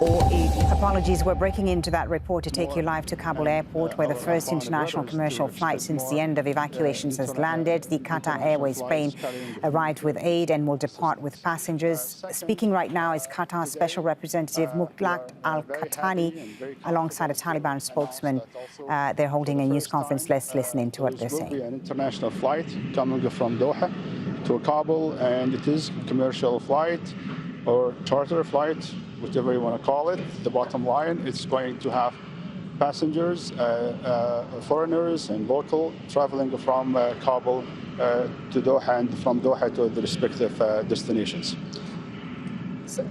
Apologies, we're breaking into that report to take you live to Kabul airport, where the first international commercial flight since the end of evacuations has landed. The Qatar Airways plane arrived with aid and will depart with passengers. Speaking right now is Qatar's Special Representative Mutlaq Al-Qahtani, alongside a Taliban spokesman. They're holding a news conference. Let's listen into what they're saying. An international flight coming from Doha to Kabul, and it is a commercial flight or charter flight, whichever you want to call it. The bottom line, it's going to have passengers, foreigners and local, traveling from Kabul to Doha and from Doha to the respective destinations. سيد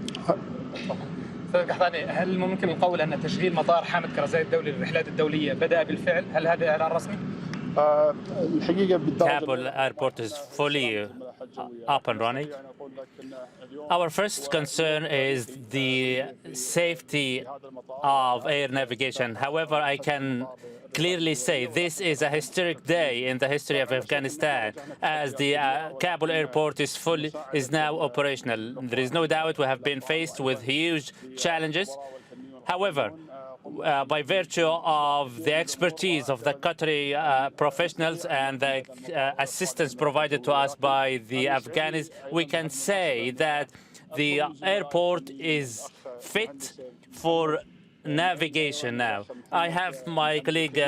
القحطاني، هل ممكن القول أن تشغيل مطار حامد كرزاي الدولي للرحلات الدولية بدأ بالفعل؟ هل هذا إعلان رسمي؟ Kabul airport is fully up and running. Our first concern is the safety of air navigation. However, I can clearly say this is a historic day in the history of Afghanistan, as the Kabul airport is now operational. There is no doubt we have been faced with huge challenges. However, by virtue of the expertise of the Qatari professionals and the assistance provided to us by the Afghanis, we can say that the airport is fit for navigation now. I have my colleague,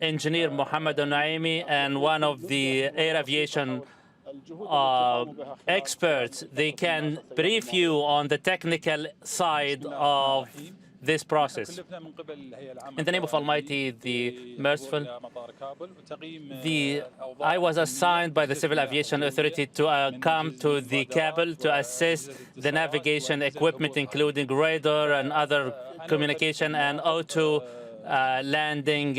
engineer Mohammed Al-Naimi, and one of the air aviation experts. They can brief you on the technical side of this process. In the name of Almighty, the Merciful, I was assigned by the Civil Aviation Authority to come to the Kabul to assess the navigation equipment, including radar and other communication and auto landing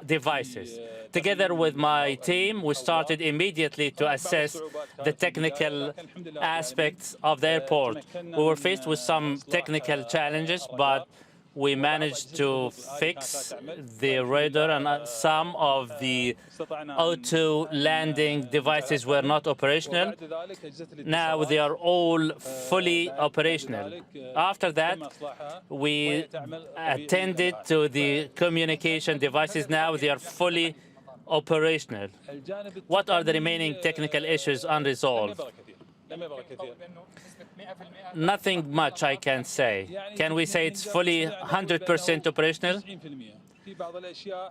devices. Together with my team, we started immediately to assess the technical aspects of the airport. We were faced with some technical challenges, but we managed to fix the radar, and some of the auto landing devices were not operational. Now they are all fully operational. After that, we attended to the communication devices. Now they are fully operational. What are the remaining technical issues unresolved? Nothing much I can say. Can we say it's fully 100% operational?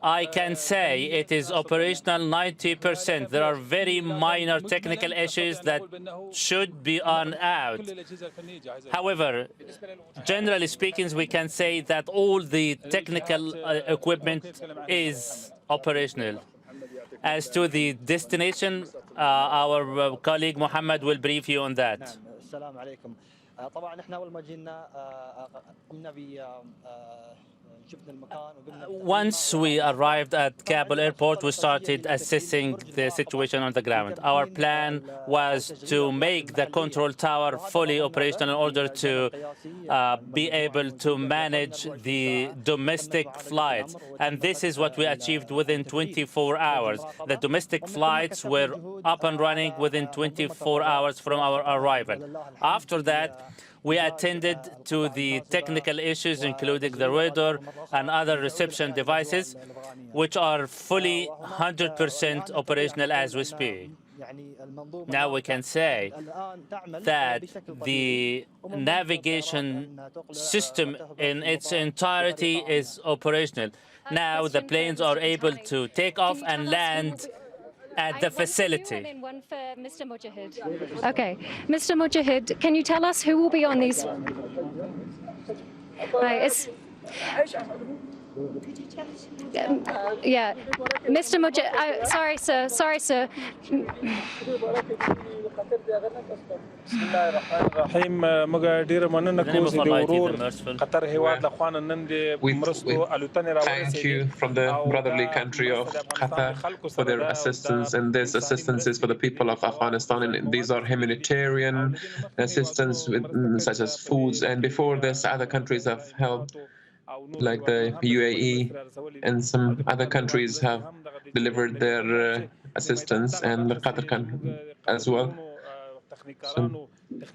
I can say it is operational 90%. There are very minor technical issues that should be on out. However, generally speaking, we can say that all the technical equipment is operational. As to the destination, our colleague Mohammed will brief you on that. Once we arrived at Kabul airport, we started assessing the situation on the ground. Our plan was to make the control tower fully operational in order to be able to manage the domestic flights. And this is what we achieved within 24 hours. The domestic flights were up and running within 24 hours from our arrival. After that, we attended to the technical issues, including the radar and other reception devices, which are fully 100% operational as we speak. Now we can say that the navigation system in its entirety is operational. Now the planes are able to take off and land at the facility. One for Mr. Mujahid. Okay, Mr. Mujahid, can you tell us who will be on these? Yeah, Mr. Mujahid. Sorry, sir. Sorry, sir. We thank you from the brotherly country of Qatar for their assistance, and this assistance is for the people of Afghanistan, and these are humanitarian assistance such as foods, and before this other countries have helped, like the UAE and some other countries have delivered their assistance, and the Qatar can as well. So The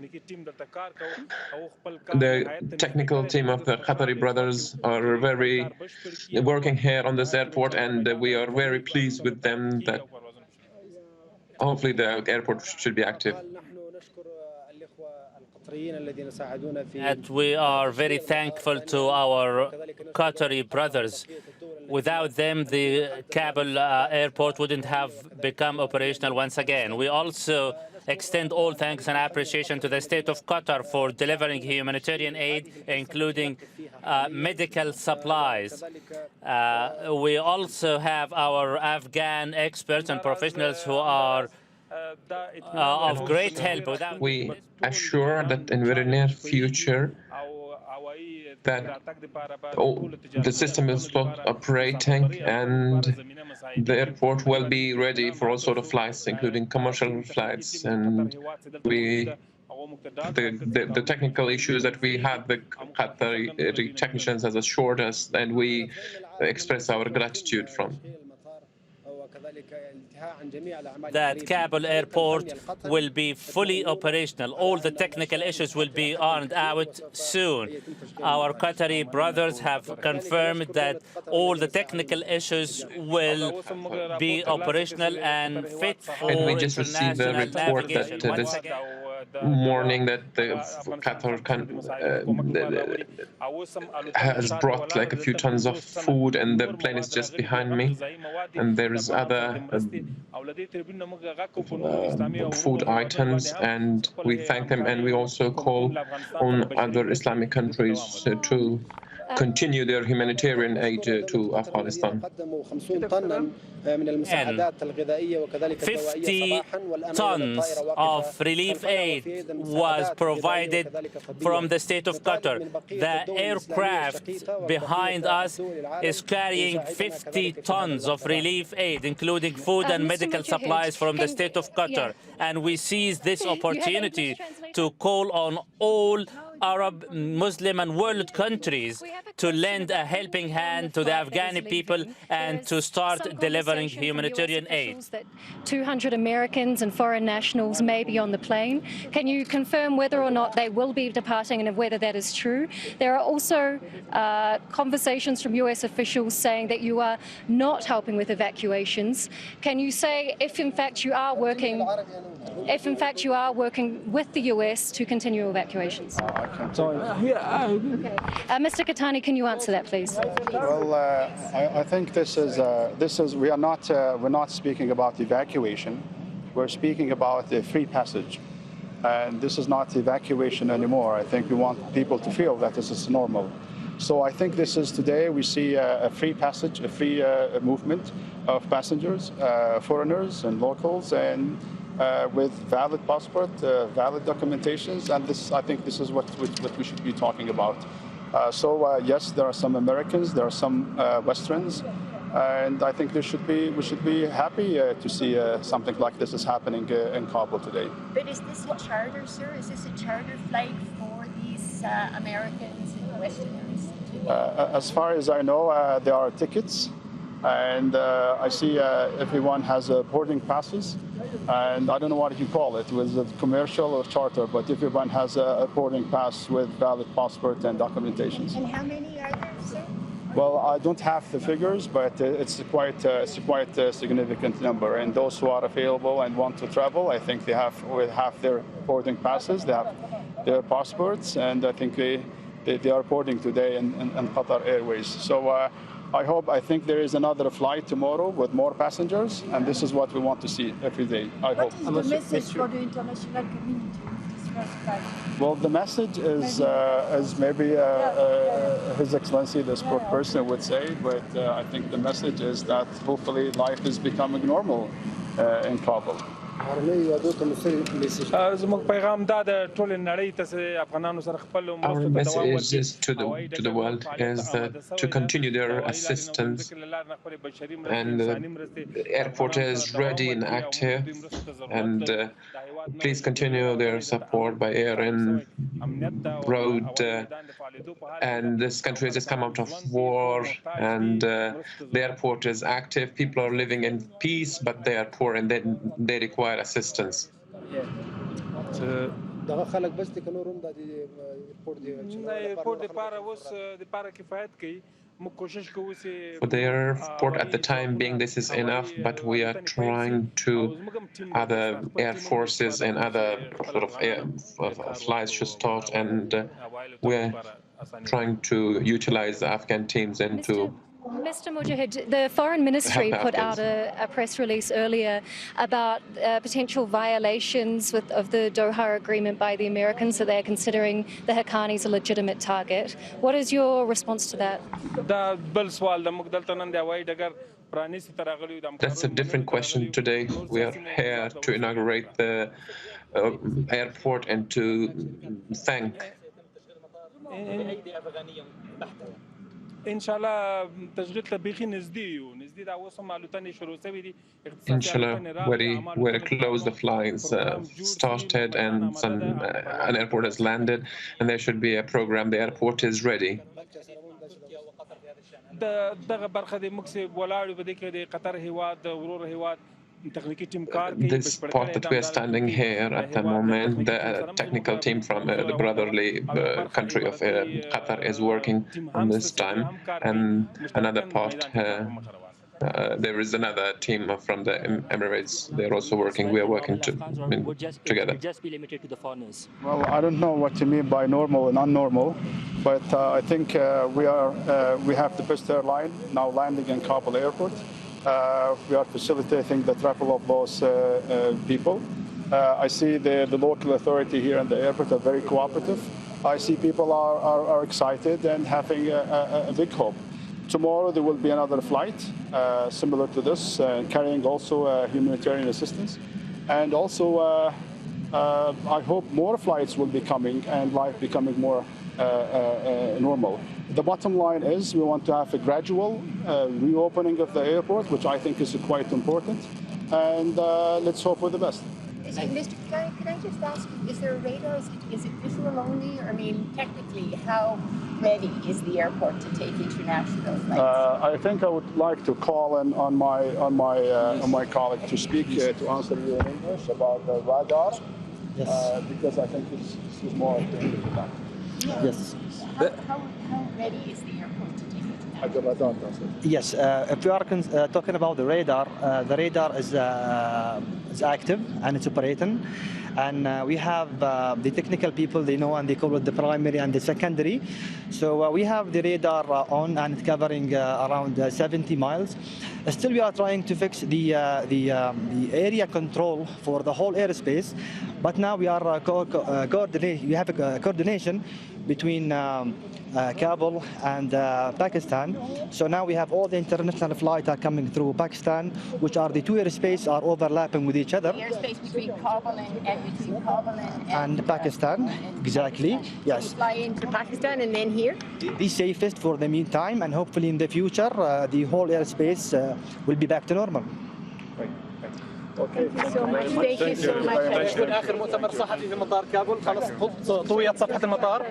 technical team of the Qatari brothers are very working here on this airport, and we are very pleased with them that hopefully the airport should be active. And we are very thankful to our Qatari brothers. Without them, the Kabul airport wouldn't have become operational once again. We also extend all thanks and appreciation to the state of Qatar for delivering humanitarian aid, including medical supplies. We also have our Afghan experts and professionals who are of great help. We assure that in very near future that the system is operating and the airport will be ready for all sort of flights, including commercial flights. And the technical issues that we had, the Qatari technicians has assured us, and we express our gratitude from. That Kabul airport will be fully operational. All the technical issues will be ironed out soon. Our Qatari brothers have confirmed that all the technical issues will be operational and fit for And we just received the report navigation. that this morning that the Qatar has brought like a few tons of food, and the plane is just behind me, and there is other food items, and we thank them, and we also call on other Islamic countries to continue their humanitarian aid to Afghanistan. And 50 tons of relief aid was provided from the state of Qatar. The aircraft behind us is carrying 50 tons of relief aid, including food and medical supplies from the state of Qatar. And we seize this opportunity to call on all Arab, Muslim and world countries to lend a helping hand to the Afghani people and to start delivering humanitarian aid. That 200 Americans and foreign nationals may be on the plane. Can you confirm whether or not they will be departing and whether that is true? There are also conversations from US officials saying that you are not helping with evacuations. Can you say if in fact you are working with the US to continue evacuations? Mr. Katani, can you answer that, please? Well, I think we're not speaking about evacuation. We're speaking about the free passage, and this is not evacuation anymore. I think we want people to feel that this is normal. So I think this is today we see a free passage, a free movement of passengers, foreigners and locals, and with valid passport, valid documentations, and I think this is what we should be talking about. Yes, there are some Americans, there are some Westerns, and I think we should be happy to see something like this is happening in Kabul today. But is this a charter, sir? Is this a charter flight for these Americans and Westerners? As far as I know, there are tickets. And I see everyone has boarding passes, and I don't know what you call it, was it commercial or charter, but everyone has a boarding pass with valid passport and documentations. And how many are there, sir? Well, I don't have the figures, but it's quite a significant number. And those who are available and want to travel, I think they will have their boarding passes, they have their passports, and I think they are boarding today in Qatar Airways. So. I think there is another flight tomorrow with more passengers, and this is what we want to see every day, I hope. What is the message for the international community with this first flight? Well, the message is, as maybe His Excellency, the spokesperson, would say, but I think the message is that hopefully life is becoming normal in Kabul. Our message is to the world is that to continue their assistance, and the airport is ready and active, and please continue their support by air and road. And this country has just come out of war, and the airport is active. People are living in peace, but they are poor and they require assistance. For the airport, at the time being, this is enough, but we are trying to other air forces and other sort of flights should start, and we're trying to utilize the Afghan teams into. Mr. Mujahid, the Foreign Ministry put out a press release earlier about potential violations of the Doha Agreement by the Americans, that they're considering the Haqqanis a legitimate target. What is your response to that? That's a different question today. We are here to inaugurate the airport and to thank. Inshallah, very close the flights started and an airport has landed, and there should be a program. The airport is ready. This part that we are standing here at the moment, the technical team from the brotherly country of Qatar is working on this time, and another part, there is another team from the Emirates. They're also working. We are working together. Just be limited to the foreigners. Well, I don't know what you mean by normal and unnormal, but I think we have the best airline now landing in Kabul airport. We are facilitating the travel of those people. I see the local authority here in the airport are very cooperative. I see people are excited and having a big hope. Tomorrow there will be another flight similar to this, carrying also humanitarian assistance. And also I hope more flights will be coming and life becoming more normal. The bottom line is we want to have a gradual reopening of the airport, which I think is quite important, and let's hope for the best. Mr. Can I just ask, is there a radar? Is it visual only? I mean, technically, how ready is the airport to take international flights? I think I would like to call in on my colleague to speak to answer you in English about the radar. Yes. Because I think this is more important than that. Yes. How ready is the airport to take international? Yes. If we are talking about the radar is active and it's operating. And we have the technical people, they know, and they call it the primary and the secondary. So we have the radar on, and it's covering around 70 miles. Still, we are trying to fix the area control for the whole airspace. But now we are we have a coordination between Kabul and Pakistan. So now we have all the international flights are coming through Pakistan, which are the two airspaces are overlapping with each other. The airspace between Kabul and Pakistan, exactly. Yes. So fly into Pakistan and then here. The safest for the meantime, and hopefully in the future, the whole airspace will be back to normal. Thank you so much. Thank you so much. آخر مؤتمر صحفي في مطار كابول خلاص طويت صفحة المطار.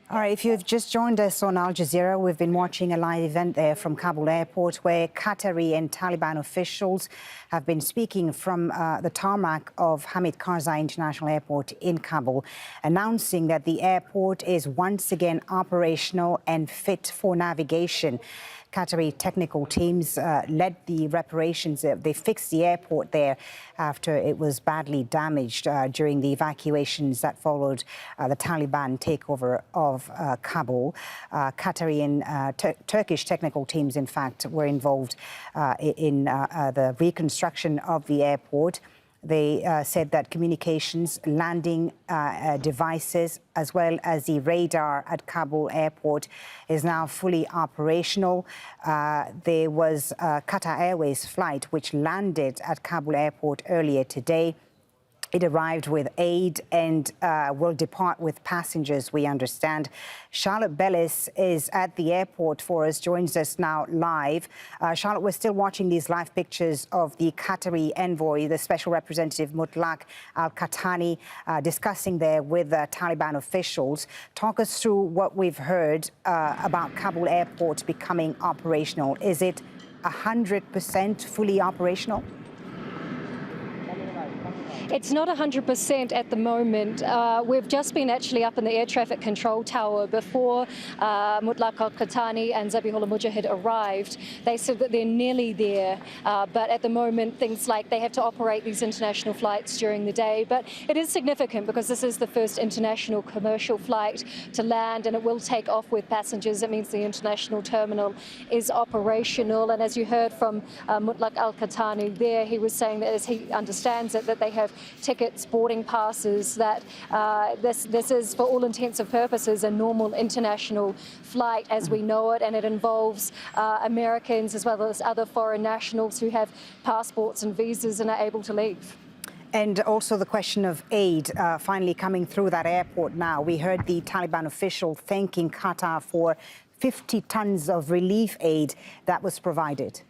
All right, if you've just joined us on Al Jazeera, we've been watching a live event there from Kabul airport where Qatari and Taliban officials have been speaking from the tarmac of Hamid Karzai International Airport in Kabul, announcing that the airport is once again operational and fit for navigation. Qatari technical teams led the reparations. They fixed the airport there after it was badly damaged during the evacuations that followed the Taliban takeover of Kabul. Qatari and Turkish technical teams, in fact, were involved in the reconstruction of the airport. They said that communications, landing devices, as well as the radar at Kabul airport is now fully operational. There was a Qatar Airways flight which landed at Kabul airport earlier today. It arrived with aid and will depart with passengers, we understand. Charlotte Bellis is at the airport for us, joins us now live. Charlotte, we're still watching these live pictures of the Qatari envoy, the Special Representative Mutlaq al-Qahtani, discussing there with Taliban officials. Talk us through what we've heard about Kabul airport becoming operational. Is it 100% fully operational? It's not 100% at the moment. We've just been actually up in the air traffic control tower before Mutlaq al-Qahtani and Zabihullah Mujahid arrived. They said that they're nearly there, but at the moment things like they have to operate these international flights during the day. But it is significant because this is the first international commercial flight to land, and it will take off with passengers. It means the international terminal is operational, and as you heard from Mutlaq al-Qahtani there, he was saying that as he understands it, that they have tickets, boarding passes, that this is for all intents and purposes a normal international flight as we know it, and it involves Americans as well as other foreign nationals who have passports and visas and are able to leave. And also the question of aid finally coming through that airport now. We heard the Taliban official thanking Qatar for 50 tons of relief aid that was provided.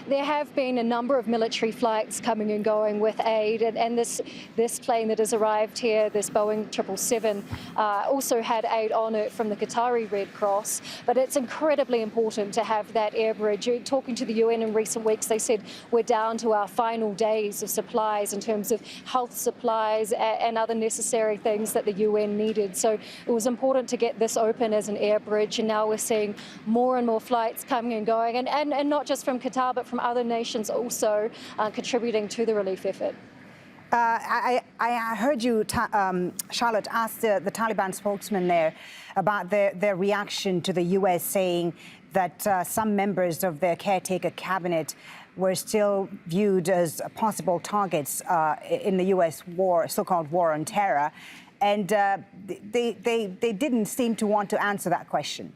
There have been a number of military flights coming and going with aid, and this plane that has arrived here, this Boeing 777, also had aid on it from the Qatari Red Cross. But it's incredibly important to have that air bridge. Talking to the UN in recent weeks, they said we're down to our final days of supplies in terms of health supplies and other necessary things that the UN needed. So it was important to get this open as an air bridge, and now we're seeing more and more flights coming and going, and not just from Qatar, but from other nations also contributing to the relief effort. I heard you, Charlotte, ask the Taliban spokesman there about their reaction to the U.S. saying that some members of their caretaker cabinet were still viewed as possible targets in the U.S. war, so-called war on terror, and they didn't seem to want to answer that question.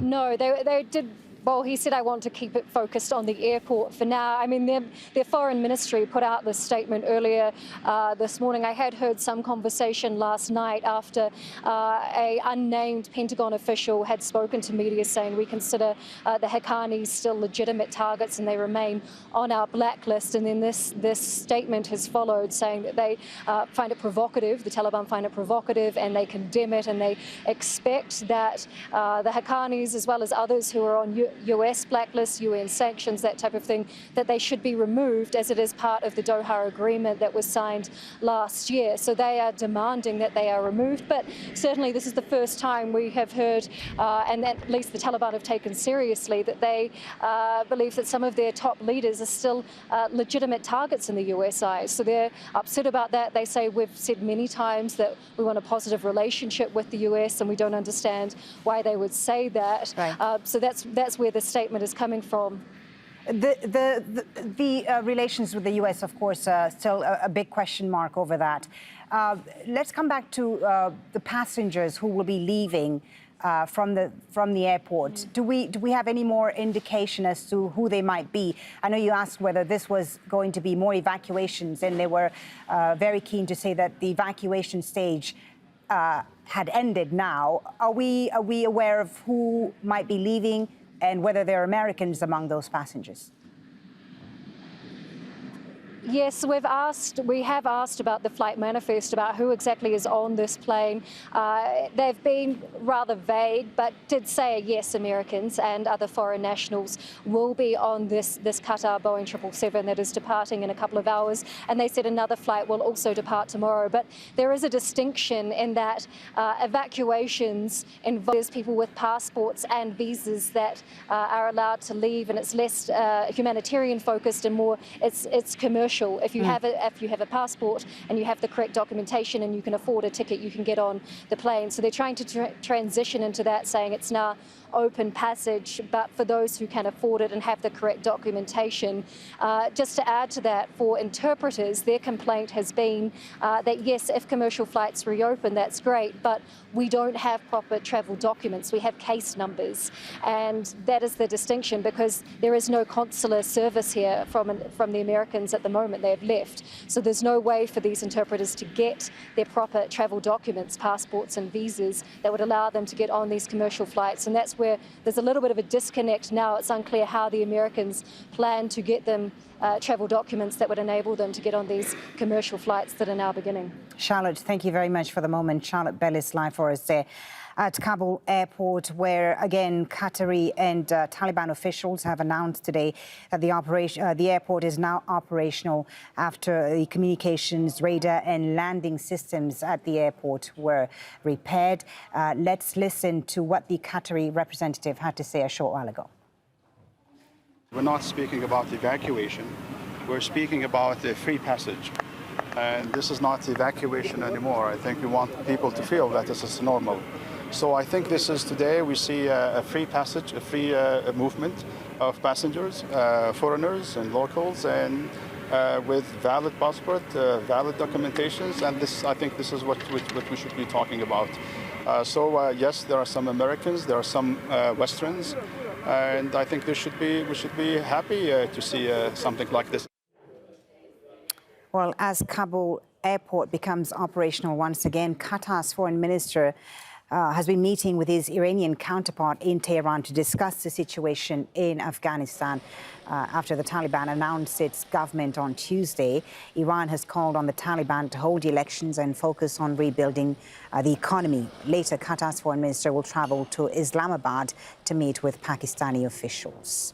No, they did. Well, he said, I want to keep it focused on the airport for now. I mean, their foreign ministry put out this statement earlier this morning. I had heard some conversation last night after a unnamed Pentagon official had spoken to media saying we consider the Haqqanis still legitimate targets and they remain on our blacklist. And then this statement has followed saying that they find it provocative, the Taliban find it provocative, and they condemn it, and they expect that the Haqqanis, as well as others who are on US blacklist, UN sanctions, that type of thing, that they should be removed as it is part of the Doha agreement that was signed last year. So they are demanding that they are removed. But certainly this is the first time we have heard, and at least the Taliban have taken seriously, that they believe that some of their top leaders are still legitimate targets in the US eyes. So they're upset about that. They say we've said many times that we want a positive relationship with the US, and we don't understand why they would say that. Right. So that's where the statement is coming from. The relations with the U.S., of course, still a big question mark over that. Let's come back to the passengers who will be leaving from the airport. Do we have any more indication as to who they might be? I know you asked whether this was going to be more evacuations, and they were very keen to say that the evacuation stage had ended now. Are we aware of who might be leaving and whether there are Americans among those passengers? Yes, we have asked about the flight manifest, about who exactly is on this plane. They've been rather vague, but did say, yes, Americans and other foreign nationals will be on this Qatar Boeing 777 that is departing in a couple of hours. And they said another flight will also depart tomorrow. But there is a distinction in that evacuations involves people with passports and visas that are allowed to leave, and it's less humanitarian focused and more it's commercial. If you have a passport and you have the correct documentation and you can afford a ticket, you can get on the plane. So they're trying to transition into that, saying it's now open passage, but for those who can afford it and have the correct documentation. Just to add to that, for interpreters, their complaint has been that yes, if commercial flights reopen, that's great, but we don't have proper travel documents. We have case numbers, and that is the distinction, because there is no consular service here from the Americans at the moment. They have left, so there's no way for these interpreters to get their proper travel documents, passports and visas that would allow them to get on these commercial flights, and that's where there's a little bit of a disconnect now. It's unclear how the Americans plan to get them travel documents that would enable them to get on these commercial flights that are now beginning. Charlotte, thank you very much for the moment. Charlotte Bellis live for us there. at Kabul airport, where again Qatari and Taliban officials have announced today that the airport is now operational after the communications, radar and landing systems at the airport were repaired. Let's listen to what the Qatari representative had to say a short while ago. We're not speaking about evacuation. We're speaking about a free passage. And this is not evacuation anymore. I think we want people to feel that this is normal. So I think this is today we see a free passage, a free movement of passengers, foreigners and locals, and with valid passport, valid documentations. And this, I think this is what we should be talking about. Yes, there are some Americans, there are some Westerns, and I think we should be happy to see something like this. Well, as Kabul airport becomes operational once again, Qatar's foreign minister has been meeting with his Iranian counterpart in Tehran to discuss the situation in Afghanistan. After the Taliban announced its government on Tuesday, Iran has called on the Taliban to hold elections and focus on rebuilding the economy. Later, Qatar's foreign minister will travel to Islamabad to meet with Pakistani officials.